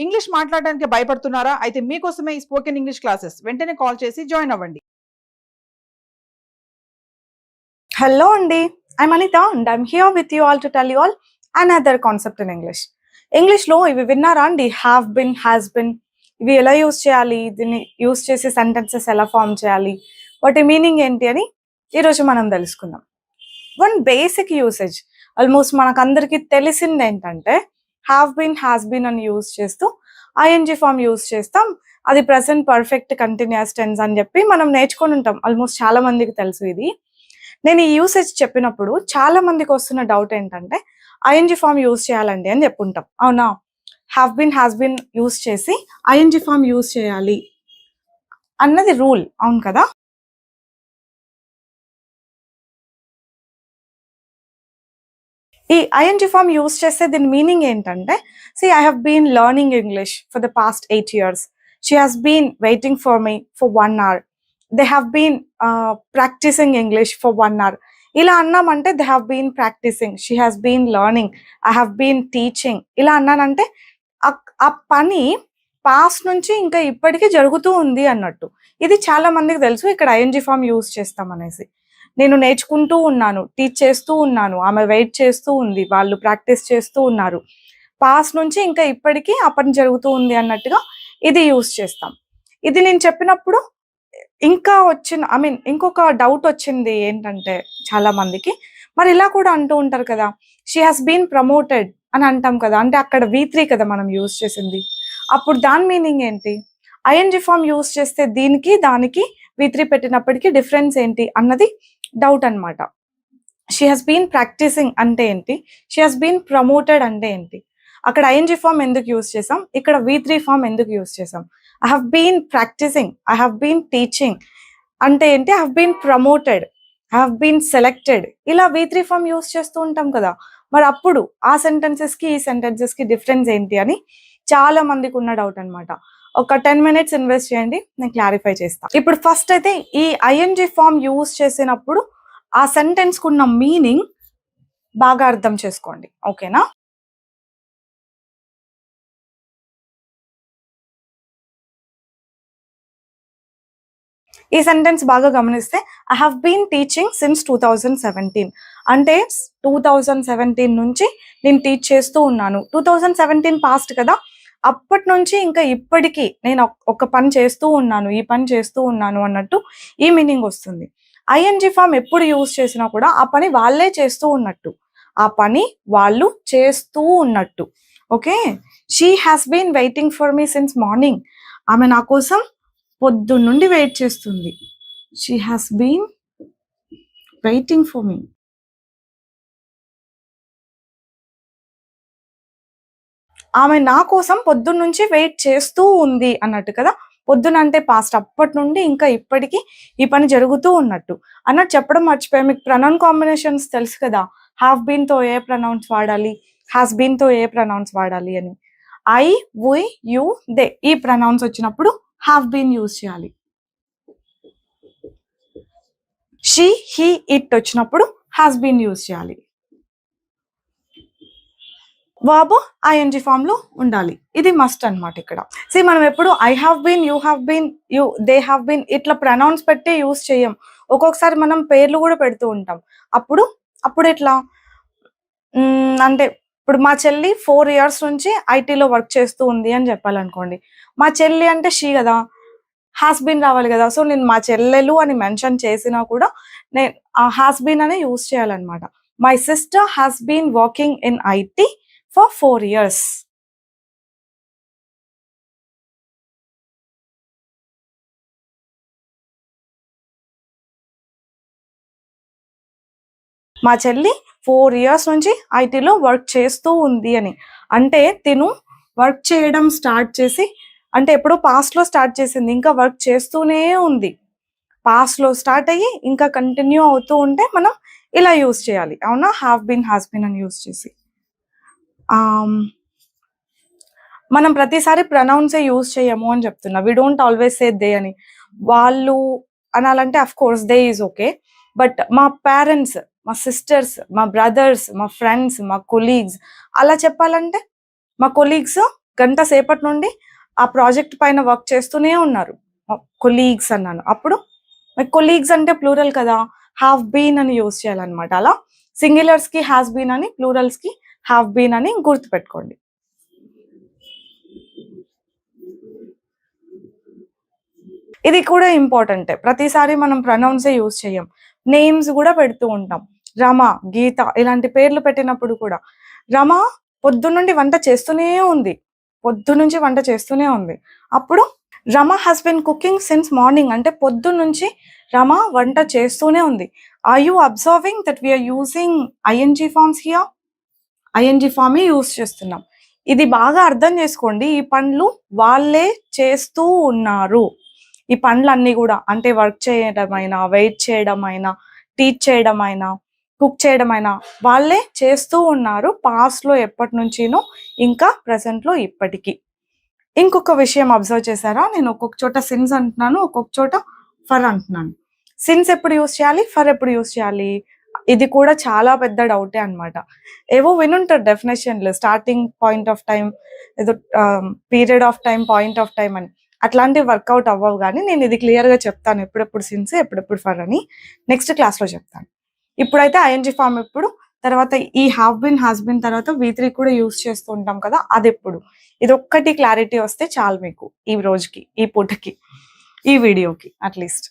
English మాట్లాడడానికి భయపడుతున్నారా? అయితే మీకోసమే ఈ స్పోకెన్ ఇంగ్లీష్ క్లాసెస్. వెంటనే కాల్ చేసి జాయిన్ అవ్వండి. Hello Andy, I'm Anita and I'm here with you all to tell you all another concept in English. ఇంగ్లీష్లో ఇవి విన్నారా అండి? హ్యావ్ బిన్, హ్యాస్ బిన్, ఇవి ఎలా యూస్ చేయాలి, దీన్ని యూస్ చేసి సెంటెన్సెస్ ఎలా ఫామ్ చేయాలి, వాటి మీనింగ్ ఏంటి అని ఈరోజు మనం తెలుసుకుందాం. వన్ బేసిక్ యూసేజ్ ఆల్మోస్ట్ మనకందరికీ తెలిసింది ఏంటంటే హ్యావ్ బిన్, హ్యాస్ బిన్ అని యూస్ చేస్తూ ఐఎన్జీ ఫామ్ యూస్ చేస్తాం. అది ప్రెసెంట్ పర్ఫెక్ట్ కంటిన్యూస్ టెన్స్ అని చెప్పి మనం నేర్చుకొని ఉంటాం. ఆల్మోస్ట్ చాలా మందికి తెలుసు ఇది. నేను ఈ యూసేజ్ చెప్పినప్పుడు చాలా మందికి వస్తున్న డౌట్ ఏంటంటే ఐఎన్జీ ఫామ్ యూజ్ చేయాలండి అని చెప్పుంటాం, అవునా? Have been, has been use చేసి ఐఎన్జీ ఫామ్ యూజ్ చేయాలి అన్నది రూల్, అవును కదా? ఈ ఐఎన్జీ ఫామ్ యూజ్ చేస్తే దీని మీనింగ్ ఏంటంటే, see I have been learning English for the past 8 years. She has been waiting for me for 1 hour. They have been practising English for 1 hour. ఇలా అన్నామంటే they have been practising, she has been learning, I have been teaching. ఇలా అన్నానంటే ఆ పని past నుంచి ఇంకా ఇప్పటికీ జరుగుతూ ఉంది అన్నట్టు. ఇది చాలా మందికి తెలుసు ఇక్కడ ఐఎన్జీ ఫామ్ యూజ్ చేస్తాం అనేసి. నేను నేర్చుకుంటూ ఉన్నాను, టీచ్ చేస్తూ ఉన్నాను, ఆమె వెయిట్ చేస్తూ ఉంది, వాళ్ళు ప్రాక్టీస్ చేస్తూ ఉన్నారు. పాస్ట్ నుంచి ఇంకా ఇప్పటికీ ఆ పని జరుగుతూ ఉంది అన్నట్టుగా ఇది యూజ్ చేస్తాం. ఇది నేను చెప్పినప్పుడు ఇంకా ఇంకొక డౌట్ వచ్చింది ఏంటంటే చాలా మందికి, మరి ఇలా కూడా అంటూ ఉంటారు కదా, షీ హాస్ బీన్ ప్రమోటెడ్ అని అంటాం కదా, అంటే అక్కడ V3 కదా మనం యూజ్ చేసింది. అప్పుడు దాని మీనింగ్ ఏంటి? ఐఎన్జీ ఫామ్ యూజ్ చేస్తే దీనికి దానికి V3 పెట్టినప్పటికీ డిఫరెన్స్ ఏంటి అన్నది డౌట్ అనమాట. షీ హాస్ బీన్ ప్రాక్టీసింగ్ అంటే ఏంటి, షీ హాస్ బీన్ ప్రమోటెడ్ అంటే ఏంటి? అక్కడ ఐఎన్జీ ఫామ్ ఎందుకు యూజ్ చేసాం, ఇక్కడ V3 ఫామ్ ఎందుకు యూజ్ చేసాం? I have been practising, I have been teaching అంటే ఏంటి? I have been promoted, I have been selected. ఇలా V3 ఫామ్ యూజ్ చేస్తూ ఉంటాం కదా. మరి అప్పుడు ఆ సెంటెన్సెస్కి ఈ సెంటెన్సెస్కి డిఫరెన్స్ ఏంటి అని చాలా మందికి ఉన్న డౌట్ అనమాట. ఒక 10 minutes ఇన్వెస్ట్ చేయండి, నేను క్లారిఫై చేస్తాను. ఇప్పుడు ఫస్ట్ అయితే ఈ ఐఎన్జీ ఫామ్ యూజ్ చేసినప్పుడు ఆ సెంటెన్స్ కు ఉన్న మీనింగ్ బాగా అర్థం చేసుకోండి, ఓకేనా? ఈ సెంటెన్స్ బాగా గమనిస్తే I have been teaching since 2017 అంటే 2017 నుంచి నేను టీచ్ చేస్తూ ఉన్నాను. 2017 పాస్ట్ కదా, అప్పటి నుంచి ఇంకా ఇప్పటికీ నేను ఒక పని చేస్తూ ఉన్నాను, ఈ పని చేస్తూ ఉన్నాను అన్నట్టు ఈ మీనింగ్ వస్తుంది. ఐఎన్జీ ఫామ్ ఎప్పుడు యూజ్ చేసినా కూడా ఆ పని వాళ్ళే చేస్తూ ఉన్నట్టు, ఆ పని వాళ్ళు చేస్తూ ఉన్నట్టు. Okay, she has been waiting for me since morning. ఆమె నా కోసం పొద్దున్న నుండి వెయిట్ చేస్తుంది. She has been waiting for me. ఆమె నా కోసం పొద్దున్న నుంచి వెయిట్ చేస్తూ ఉంది అన్నట్టు కదా. పొద్దున అంటే పాస్ట్, అప్పటి నుండి ఇంకా ఇప్పటికీ ఈ పని జరుగుతూ ఉన్నట్టు అన్నట్టు చెప్పడం మర్చిపోయా. మీకు ప్రొనౌన్ కాంబినేషన్స్ తెలుసు కదా, హ్యావ్ బీన్ తో ఏ ప్రొనౌన్స్ వాడాలి, హ్యాస్ బీన్ తో ఏ ప్రొనౌన్స్ వాడాలి అని. ఐ, వి, యు, దే ఈ ప్రొనౌన్స్ వచ్చినప్పుడు హ్యావ్ బీన్ యూజ్ చేయాలి. షీ, హీ, ఇట్ వచ్చినప్పుడు హ్యాస్ బీన్ యూజ్ చేయాలి. వర్బ్ ఐఎన్జీ ఫామ్ లో ఉండాలి, ఇది మస్ట్ అన్నమాట. ఇక్కడ మనం ఎప్పుడు I have been, you have been, you, they have been ఇట్లా ప్రొనౌన్స్ పెట్టి యూజ్ చేయం. ఒక్కొక్కసారి మనం పేర్లు కూడా పెడుతూ ఉంటాం. అప్పుడు ఎట్లా అంటే ఇప్పుడు మా చెల్లి 4 years నుంచి ఐటీలో వర్క్ చేస్తూ ఉంది అని చెప్పాలనుకోండి. మా చెల్లి అంటే షీ కదా, హ్యాస్ బీన్ రావాలి కదా. సో నేను మా చెల్లెలు అని మెన్షన్ చేసినా కూడా నేను హ్యాస్ బీన్ అనే యూజ్ చేయాలన్నమాట. My sister has been working in IT for 4 years. మా చెల్లి 4 years నుంచి ఐటీలో వర్క్ చేస్తూ ఉంది అని అంటే తిను వర్క్ చేయడం స్టార్ట్ చేసి, అంటే ఎప్పుడో పాస్ట్ లో స్టార్ట్ చేసింది, ఇంకా వర్క్ చేస్తూనే ఉంది. పాస్ట్ లో స్టార్ట్ అయ్యి ఇంకా కంటిన్యూ అవుతూ ఉంటే మనం ఇలా యూజ్ చేయాలి, అవునా? హ్యావ్ బీన్, హ్యాస్ బీన్ అని యూజ్ చేసి. మనం ప్రతిసారి ప్రొనౌన్సే యూజ్ చేయము అని చెప్తున్నా. We don't always say they అని. వాళ్ళు అనాలంటే of course they is okay, but మా పేరెంట్స్, మా సిస్టర్స్, మా బ్రదర్స్, మా ఫ్రెండ్స్, మా కొలీగ్స్ అలా చెప్పాలంటే మా కొలీగ్స్ గంట సేపటి నుండి ఆ ప్రాజెక్ట్ పైన వర్క్ చేస్తూనే ఉన్నారు. కొలీగ్స్ అన్నాను, అప్పుడు కొలీగ్స్ అంటే ప్లూరల్ కదా, హ్యావ్ బీన్ అని యూజ్ చేయాలన్నమాట. అలా సింగులర్స్ కి హ్యాస్ బీన్ అని, ప్లూరల్స్ కి హ్యావ్ బీన్ అని గుర్తుపెట్టుకోండి. ఇది కూడా ఇంపార్టెంటే, ప్రతిసారి మనం ప్రొనౌన్సే యూజ్ చేయం, నేమ్స్ కూడా పెడుతూ ఉంటాం. రమ, గీత ఇలాంటి పేర్లు పెట్టినప్పుడు కూడా రమ పొద్దున్నుండి వంట చేస్తూనే ఉంది, పొద్దున్నుంచి వంట చేస్తూనే ఉంది. అప్పుడు Rama has been cooking since morning అంటే పొద్దున్నుంచి రమ వంట చేస్తూనే ఉంది. Are you observing that we are using ING forms here? ING form use చేస్తున్నాం. ఇది బాగా అర్థం చేసుకోండి. ఈ పనులు వాళ్ళే చేస్తూ ఉన్నారు. ఈ పనులన్నీ కూడా అంటే వర్క్ చేయడమైనా, వెయిట్ చేయడమైనా, టీచ్ చేయడమైనా, కుక్ చేయడమైనా వాళ్ళే చేస్తూ ఉన్నారు. పాస్ట్ లో ఎప్పటి నుంచినో, ఇంకా ప్రెసెంట్ లో ఇప్పటికీ. ఇంకొక విషయం అబ్జర్వ్ చేశారా, నేను ఒక్కొక్క చోట సిన్స్ అంటున్నాను, ఒక్కొక్క చోట ఫర్ అంటున్నాను. సిన్స్ ఎప్పుడు యూస్ చేయాలి, ఫర్ ఎప్పుడు యూస్ చేయాలి, ఇది కూడా చాలా పెద్ద డౌటే అన్నమాట. ఏవో వినుంటారు డెఫినేషన్లు, స్టార్టింగ్ పాయింట్ ఆఫ్ టైం, ఏదో period of time, point of time అని. అట్లాంటివి వర్కౌట్ అవ్వవు, కానీ నేను ఇది క్లియర్గా చెప్తాను, ఎప్పుడెప్పుడు సిన్స్ ఎప్పుడెప్పుడు ఫర్ అని నెక్స్ట్ క్లాస్లో చెప్తాను. ఇప్పుడైతే ఐఎన్జీ ఫామ్ ఎప్పుడు, తర్వాత ఈ హ్యావ్ బిన్, హాస్ బిన్ తర్వాత V3 కూడా యూస్ చేస్తూ ఉంటాం కదా, అది ఎప్పుడు. ఇది ఒక్కటి క్లారిటీ వస్తే చాలు మీకు ఈ రోజుకి, ఈ పూటకి, ఈ వీడియోకి అట్లీస్ట్.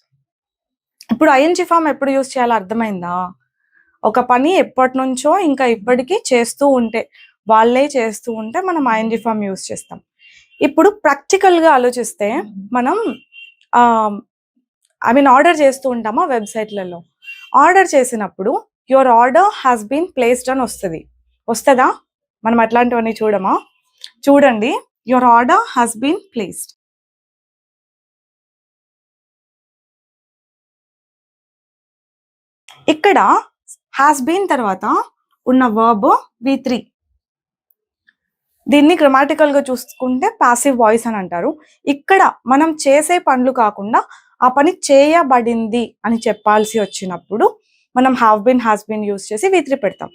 ఇప్పుడు ఐఎన్జీ ఫామ్ ఎప్పుడు యూస్ చేయాలో అర్థమైందా? ఒక పని ఎప్పటి నుంచో ఇంకా ఇప్పటికీ చేస్తూ ఉంటే, వాళ్ళే చేస్తూ ఉంటే మనం ఐఎన్జీ ఫామ్ యూస్ చేస్తాం. ఇప్పుడు ప్రాక్టికల్గా ఆలోచిస్తే మనం ఆర్డర్ చేస్తూ ఉంటామా వెబ్సైట్లలో. ఆర్డర్ చేసినప్పుడు your order has been placed అని వస్తుందా? మనం అట్లాంటివన్నీ చూడమా? చూడండి, your order has been placed. ఇక్కడ హ్యాస్ బీన్ తర్వాత ఉన్న వర్బ్ V3. దీన్ని గ్రామాటికల్ గా చూసుకుంటే పాసివ్ వాయిస్ అని అంటారు. ఇక్కడ మనం చేసే పనులు కాకుండా ఆ పని చేయబడింది అని చెప్పాల్సి వచ్చినప్పుడు మనం have been, has been use చేసి V3 పెడతాం.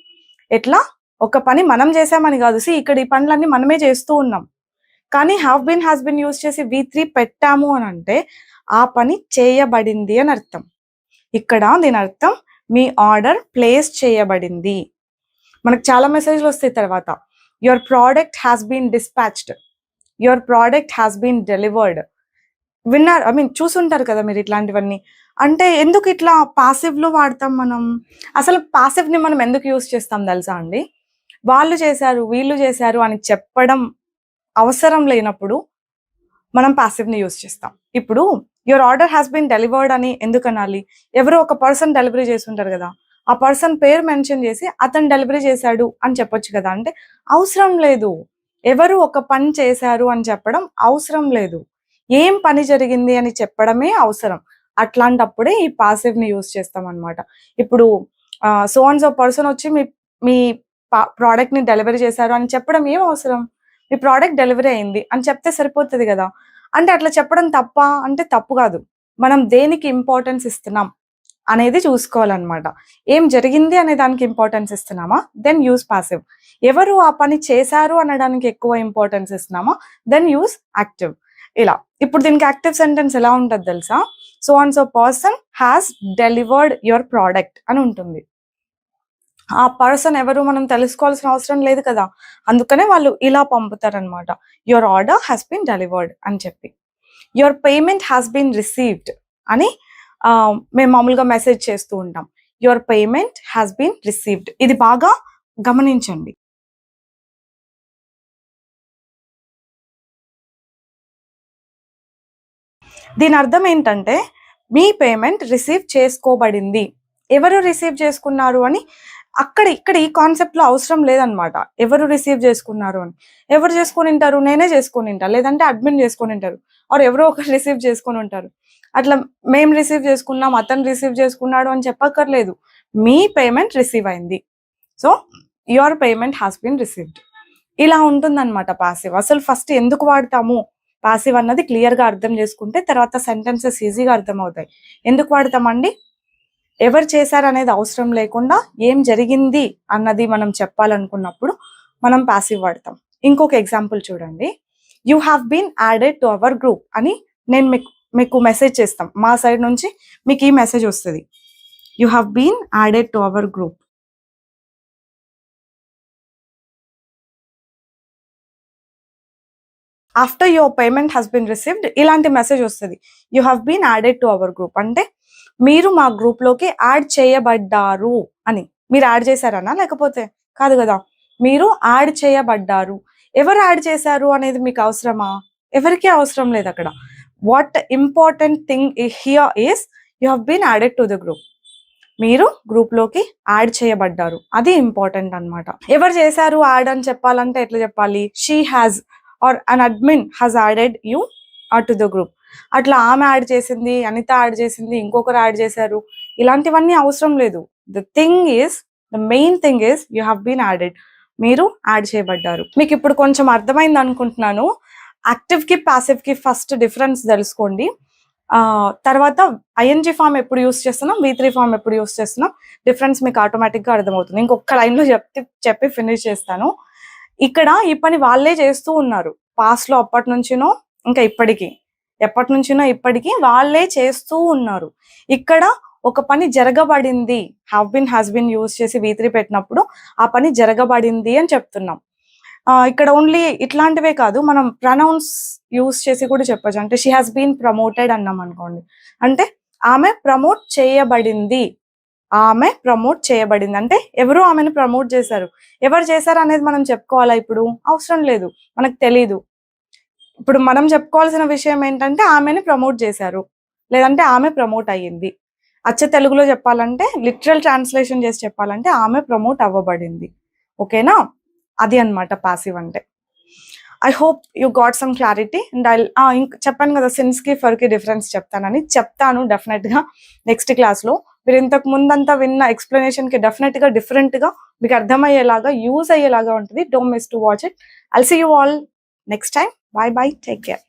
ఎట్లా? ఒక పని మనం చేసామని కాదు, ఇక్కడ ఈ పనులన్నీ మనమే చేస్తూ ఉన్నాం, కానీ have been, has been use చేసి V3 పెట్టాము అని అంటే ఆ పని చేయబడింది అని అర్థం. ఇక్కడ దీని అర్థం మీ ఆర్డర్ ప్లేస్ చేయబడింది. మనకు చాలా మెసేజ్లు వస్తాయి తర్వాత, your product has been dispatched, your product has been delivered. విన్నారు, చూసుంటారు కదా మీరు ఇట్లాంటివన్నీ. అంటే ఎందుకు ఇట్లా పాసివ్ లో వాడతాం మనం? అసలు పాసివ్ ని మనం ఎందుకు యూజ్ చేస్తాం తెలుసా అండి? వాళ్ళు చేశారు, వీళ్ళు చేశారు అని చెప్పడం అవసరం లేనప్పుడు మనం పాసివ్ ని యూజ్ చేస్తాం. ఇప్పుడు your order has been delivered అని ఎందుకు అనాలి? ఎవరో ఒక పర్సన్ డెలివరీ చేసి ఉంటారు కదా, ఆ పర్సన్ పేరు మెన్షన్ చేసి అతను డెలివరీ చేశాడు అని చెప్పొచ్చు కదా. అంటే అవసరం లేదు, ఎవరు ఒక పని చేశారు అని చెప్పడం అవసరం లేదు, ఏం పని జరిగింది అని చెప్పడమే అవసరం. అట్లాంటప్పుడే ఈ పాసివ్ ని యూజ్ చేస్తాం అనమాట. ఇప్పుడు సో అండ్ సో పర్సన్ వచ్చి మీ ప్రోడక్ట్ ని డెలివరీ చేశారు అని చెప్పడం ఏం అవసరం? మీ ప్రోడక్ట్ డెలివరీ అయింది అని చెప్తే సరిపోతుంది కదా. అంటే అట్లా చెప్పడం తప్ప అంటే తప్పు కాదు, మనం దేనికి ఇంపార్టెన్స్ ఇస్తున్నాం అనేది చూసుకోవాలన్నమాట. ఏం జరిగింది అనే దానికి ఇంపార్టెన్స్ ఇస్తున్నామా, దెన్ యూజ్ పాసివ్. ఎవరు ఆ పని చేశారు అనడానికి ఎక్కువ ఇంపార్టెన్స్ ఇస్తున్నామా, దెన్ యూజ్ యాక్టివ్. ఇలా ఇప్పుడు దీనికి యాక్టివ్ సెంటెన్స్ ఎలా ఉంటుంది తెలుసా? So and so person has delivered your product అని ఉంటుంది. ఆ పర్సన్ ఎవరు మనం తెలుసుకోవాల్సిన అవసరం లేదు కదా, అందుకనే వాళ్ళు ఇలా పంపుతారనమాట, your order has been delivered అని చెప్పి. Your payment has been received అని మేము మామూలుగా మెసేజ్ చేస్తూ ఉంటాం. Your payment has been received, ఇది బాగా గమనించండి. దీని అర్థం ఏంటంటే మీ పేమెంట్ రిసీవ్ చేసుకోబడింది. ఎవరు రిసీవ్ చేసుకున్నారు అని ఇక్కడ ఈ కాన్సెప్ట్ లో అవసరం లేదనమాట. ఎవరు రిసీవ్ చేసుకున్నారు అని, ఎవరు చేసుకొని ఉంటారు? నేనే చేసుకొని ఉంటా, లేదంటే అడ్మిన్ చేసుకొని ఉంటారు, ఆర్ ఎవరో ఒకరు రిసీవ్ చేసుకొని ఉంటారు. అట్లా మేము రిసీవ్ చేసుకున్నాం, అతను రిసీవ్ చేసుకున్నాడు అని చెప్పక్కర్లేదు, మీ పేమెంట్ రిసీవ్ అయింది. So your payment has been received. ఇలా ఉంటుందన్నమాట పాసివ్. అసలు ఫస్ట్ ఎందుకు వాడతాము పాసివ్ అన్నది క్లియర్ గా అర్థం చేసుకుంటే తర్వాత సెంటెన్సెస్ ఈజీగా అర్థం అవుతాయి. ఎందుకు వాడతామండి? ఎవరు చేశారు అనేది అవసరం లేకుండా ఏం జరిగింది అన్నది మనం చెప్పాలనుకున్నప్పుడు మనం పాసివ్ వాడతాం. ఇంకొక ఎగ్జాంపుల్ చూడండి. You have been added to our group అని నేను మీకు మెసేజ్ చేస్తాం. మా సైడ్ నుంచి మీకు ఈ మెసేజ్ వస్తుంది, you have been added to our group. After your payment has been received ఇలాంటి మెసేజ్ వస్తుంది, you have been added to our group. అంటే మీరు మా గ్రూప్లోకి యాడ్ చేయబడ్డారు అని. మీరు యాడ్ చేశారనా? లేకపోతే కాదు కదా, మీరు యాడ్ చేయబడ్డారు. ఎవరు యాడ్ చేశారు అనేది మీకు అవసరమా? ఎవరికీ అవసరం లేదు అక్కడ. What important thing here is you have been added to the group. మీరు గ్రూప్లోకి యాడ్ చేయబడ్డారు, అది ఇంపార్టెంట్ అన్నమాట. ఎవరు చేశారు యాడ్ అని చెప్పాలంటే ఎట్లా చెప్పాలి? She has are an admin has added you to the group. అట్లా ఆమె యాడ్ చేసింది, అనిత యాడ్ చేసింది, ఇంకొకరు యాడ్ చేశారు, ఇలాంటివన్నీ అవసరం లేదు. The main thing is you have been added. మీరు యాడ్ చేయబడ్డారు. మీకు ఇప్పుడు కొంచెం అర్థమైంది అనుకుంటున్నాను. యాక్టివ్ కి ప్యాసివ్ కి ఫస్ట్ డిఫరెన్స్ తెలుసుకోండి. తర్వాత ఐఎన్జి ఫామ్ ఎప్పుడు యూస్ చేస్తున్నాం, V3 ఫామ్ ఎప్పుడు యూస్ చేస్తున్నాం, డిఫరెన్స్ మీకు ఆటోమేటిక్ గా అర్థమవుతుంది. ఇంకొక లైన్ లో చెప్పి ఫినిష్ చేస్తాను. ఇక్కడ ఈ పని వాళ్ళే చేస్తూ ఉన్నారు, పాస్ట్ లో అప్పటి నుంచినో ఇంకా ఇప్పటికీ, ఎప్పటి నుంచినో ఇప్పటికీ వాళ్ళే చేస్తూ ఉన్నారు. ఇక్కడ ఒక పని జరగబడింది, have been has been use చేసి V3 పెట్టినప్పుడు ఆ పని జరగబడింది అని చెప్తున్నాం. ఇక్కడ ఓన్లీ ఇట్లాంటివే కాదు, మనం ప్రనౌన్స్ యూజ్ చేసి కూడా చెప్పచ్చు. అంటే షీ హాస్ బీన్ ప్రమోటెడ్ అన్నాం అనుకోండి, అంటే ఆమె ప్రమోట్ చేయబడింది. ఆమె ప్రమోట్ చేయబడింది అంటే ఎవరు ఆమెను ప్రమోట్ చేశారు. ఎవరు చేశారు అనేది మనం చెప్పుకోవాలా? ఇప్పుడు అవసరం లేదు, మనకు తెలీదు. ఇప్పుడు మనం చెప్పుకోవాల్సిన విషయం ఏంటంటే ఆమెని ప్రమోట్ చేశారు, లేదంటే ఆమె ప్రమోట్ అయ్యింది. అచ్చ తెలుగులో చెప్పాలంటే, లిటరల్ ట్రాన్స్లేషన్ చేసి చెప్పాలంటే ఆమె ప్రమోట్ అవ్వబడింది. ఓకేనా? అది అన్నమాట పాసివ్ అంటే. I hope you got some clarity. And చెప్పాను కదా సిన్స్ కి ఫర్ కి డిఫరెన్స్ చెప్తాను డెఫినెట్ గా నెక్స్ట్ క్లాస్ లో. మీరు ఇంతకు ముందంతా విన్న ఎక్స్ప్లెనేషన్ కి డెఫినెట్ గా డిఫరెంట్ గా మీకు అర్థమయ్యేలాగా, యూజ్ అయ్యేలాగా ఉంటుంది. Don't miss to watch it. I'll see you all next time. Bye bye, take care.